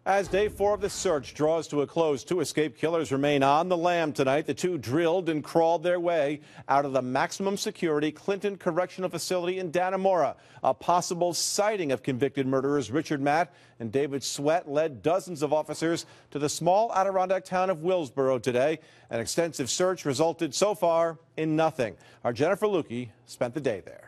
As day 4 of the search draws to a close, 2 escaped killers remain on the lam tonight. The 2 drilled and crawled their way out of the maximum security Clinton Correctional Facility in Dannemora. A possible sighting of convicted murderers Richard Matt and David Sweat led dozens of officers to the small Adirondack town of Willsboro today. An extensive search resulted so far in nothing. Our Jennifer Lukey spent the day there.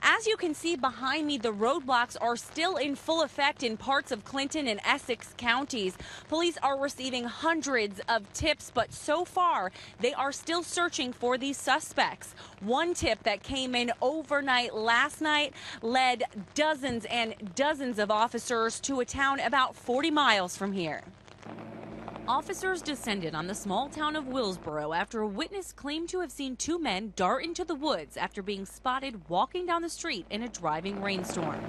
As you can see behind me, the roadblocks are still in full effect in parts of Clinton and Essex counties. Police are receiving hundreds of tips, but so far they are still searching for these suspects. One tip that came in overnight last night led dozens and dozens of officers to a town about 40 miles from here. Officers descended on the small town of Willsboro after a witness claimed to have seen 2 men dart into the woods after being spotted walking down the street in a driving rainstorm.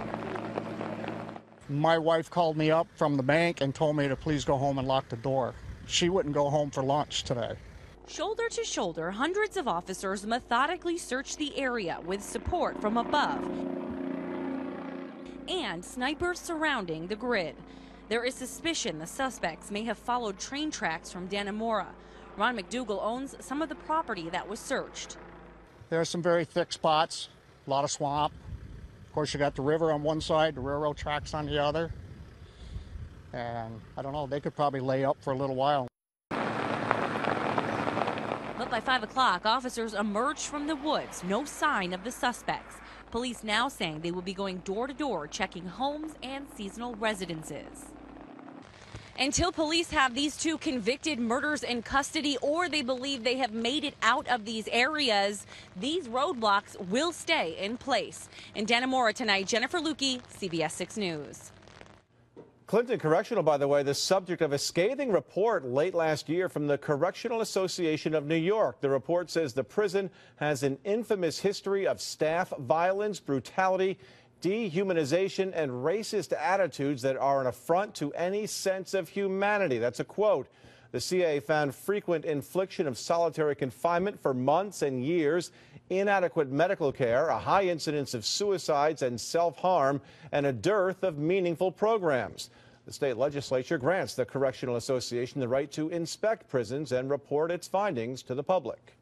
My wife called me up from the bank and told me to please go home and lock the door. She wouldn't go home for lunch today. Shoulder to shoulder, hundreds of officers methodically searched the area with support from above and snipers surrounding the grid. There is suspicion the suspects may have followed train tracks from Dannemora. Ron McDougal owns some of the property that was searched. There are some very thick spots, a lot of swamp. Of course, you got the river on one side, the railroad tracks on the other. And I don't know, they could probably lay up for a little while. But by 5 o'clock, officers emerged from the woods. No sign of the suspects. Police now saying they will be going door to door, checking homes and seasonal residences. Until police have these 2 convicted murderers in custody or they believe they have made it out of these areas, these roadblocks will stay in place. In Dannemora tonight, Jennifer Lukey, CBS 6 News. Clinton Correctional, by the way, the subject of a scathing report late last year from the Correctional Association of New York. The report says the prison has an infamous history of staff violence, brutality, dehumanization, and racist attitudes that are an affront to any sense of humanity. That's a quote. The CA found frequent infliction of solitary confinement for months and years, inadequate medical care, a high incidence of suicides and self-harm, and a dearth of meaningful programs. The state legislature grants the Correctional Association the right to inspect prisons and report its findings to the public.